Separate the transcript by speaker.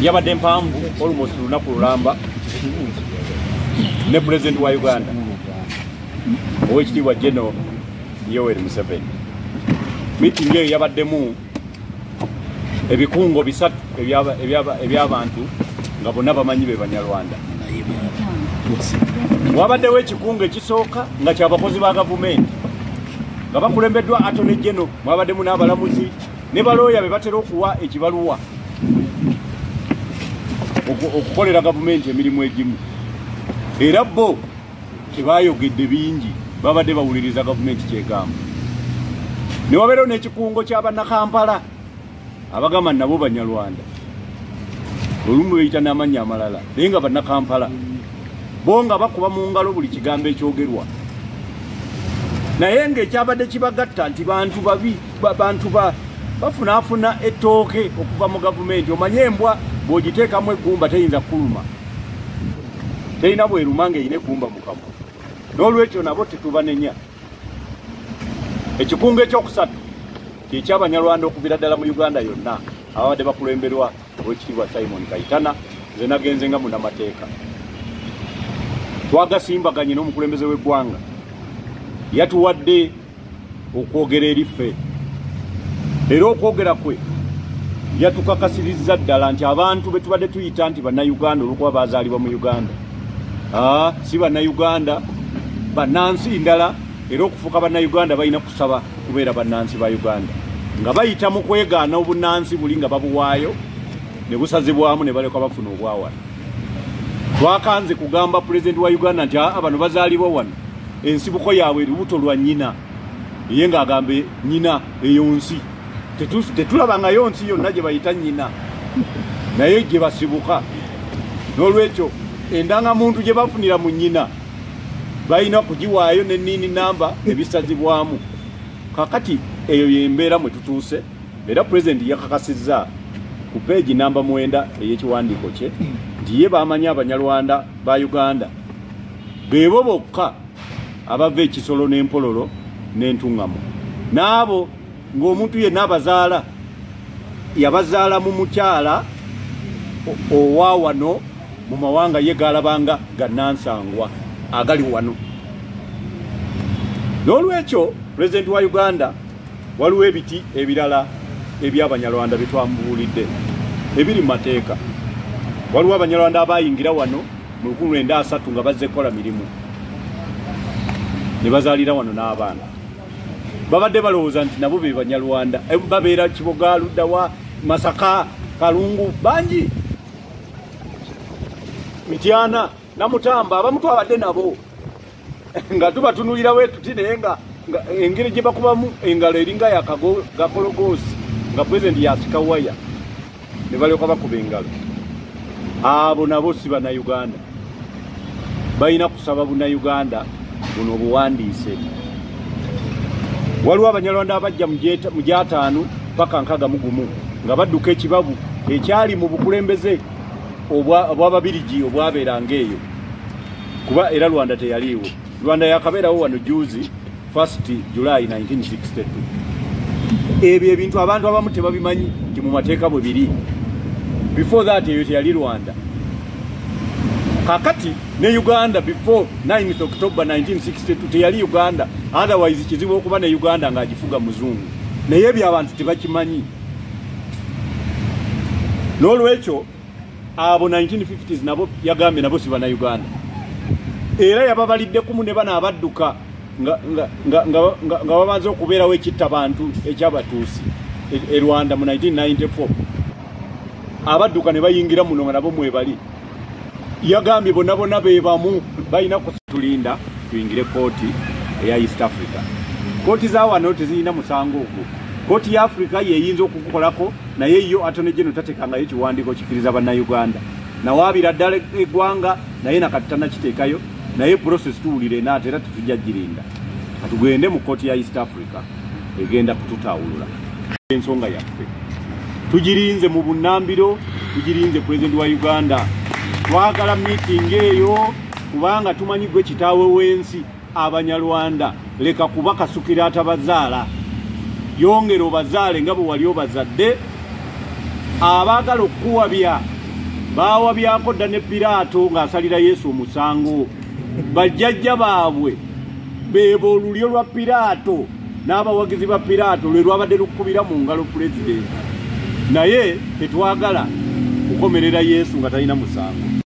Speaker 1: yabadde mpanvu almost lunaku lulamba ne president wa Uganda owekitiibwa General Yoweri Museveni. Meeting eyo yabaddemu ebikungo bisatu eby'abantu nga bonna bamanyi be Banyarwanda. Wabaddewo ekikungo ekisooka nga ky'abakozi ba gavumenti nga bakulembeddwa Attorney General, mwabaddemu n'abalamuzi ne balooya be batera okuwa ekibaluwa okukolera gavumenti emirimu egimu. Era bo tebayogedde bingi, babadde bawuliriza gavumenti kyegamba. Ne wabeerawo n'ekikungo ky'Abannakampala abagamba nabo Banyarwanda, olumu beyita n'amannya amalala naye nga Bannakampala, bo nga bakuba mu ngalo buli kigambo ekyogerwa. Naye ng'ekyabadde kibagatta nti bantu babi, bantu bafunaafuna ettooke okuva mu gavumenti. Omanye embwa bw'ogiteekamu eggumba teyinza kuluma, terina bweruma ng'erina eggumba mu kamwa. N'olwekyo nabo tetubanenya. Ekikungo ekyokusatu ky'eky'Abanyarwanda okuviira ddala mu Uganda yonna ababadde bakulemberwa owekitiibwa Simon Kayitana, nze nagenze nga munnamateeka. Twagasimbaganye n'omukulembeze w'eggwanga, yatuwadde okwogera eri ffe, era okwogera kwe yatukakasirizza ddala nti abantu be tubadde tuyita nti Bannayuganda olw'okuba baazaalibwa mu Uganda, si Bannayuganda, bannansi ndala, era okufuuka Bannayuganda balina kusaba kubeera bannansi ba Uganda, nga bayita mu kwegaana obunnansi buli nga babuwaayo ne busazibwamu ne baleka bafuna obwawala. Twakanze kugamba President wa Uganda nti bano bazaalibwa wano, ensibuko yaabwe lubuto lwa nnyina, ye ng'agambe nnyina eyo nsi. Tetulabangayo nsi yonna gye bayita nnyina, naye gye basibuka. N'olwekyo endangamuntu gye bafunira mu nnyina balina kugiwaayo n'enniini namba ebisazibwamu. Kakati eyo y'embeera mwe tutuuse, era President yakakasizza ku peegi namba 9 ey'ekiwandiiko kye nti ye bamanyi Abanyarwanda ba Uganda beebo bokka abava ekisolo n'empololo n'entuŋŋamu, n'abo ng'omuntu yenna abazaala yabazaala mu mukyala owa wano mu mawanga ye galabanga gannansangwa agali wano. N'olwekyo President wa Uganda waliwo ebiti ebirala eby'Abanyarwanda bye twamubuulidde ebiri mu mateeka. Waliwo Abanyarwanda abayingira wano mu 1903 nga bazze kola mirimu ne bazaalira wano n'abaana, babadde balowooza nti nabo be Banyarwanda, babeera Kiboga, Luddawa, Masaka, Kalungu, bangi, Mityana, Namutamba, abamu twabadde nabo nga tubatunulira we tuti naye nga engeri gye bakubamu engalo eringa yakagakologosi nga President yasika waya ne balyoka bakuba engalo. Abo nabo si Bannayuganda, balina kusaba Bunnayuganda buno obuwandiise. Waliwo Abanyarwanda abajja mu gy'ataano paka 61 nga badduka ekibabu ekyali mu bukulembeze obw'Ababirigi obwabeeranga eyo, kuba era Rwanda teyaliiwo. Rwanda yakabeerawo wano juzi 1st July 1962. Ebyo ebintu abantu abamu tebabimanyi nti mu mateeka bwe biri. Before that eyo teyali Rwanda. Kakati ne Uganda before 9th October 1962 teyali Uganda, otherwise kizibu okuba ne Uganda ng'agifuga muzungu, naye ebyo abantu tebakimanyi. N'olwekyo abo 1950s nabo yagambye nabo si Bannayuganda, era yababalidde kumu ne bana abadduka nga babanze okubeerawo ekitta bantu ekyabatuusi e Rwanda mu 1994. Abadduka ne bayingira muno nga nabo mwebali. Yagambye bonna beebamu balina kutulinda tuyingire kooti eya East Africa. Kooti za wano tezirina musango ogwo. Kooti ya Africa yeyinza okukukolako, naye yo Attorney General tatekangayo ekiwandiiko kikiriza Bannayuganda. Nawaabira ddala eggwanga naye nakati tannakiteekayo, naye process tuwulire naate era tetujja girinda. Katugende mu kooti ya East Africa egenda kututaawulula ensonga yaffe. Tugirinze mu bunnambiro, tugirinze President wa Uganda. Twagala meeting eyo kubanga tumanyi gwe kitaawe w'ensi. Abanyarwanda leka kuba kasukira atabazaala, yongera obazaale nga bwe wali obazadde. Abaagala okuwabya bawa byako dda ne Piraato ng'asalira Yesu omusango. Bajjajja baabwe bebo olulyo lwa Piraato n'abawagizi ba Piraato lwe lwabadde lukubira mu ngalo pulezidenti. Naye tetwagala kukomerera Yesu nga talina musango.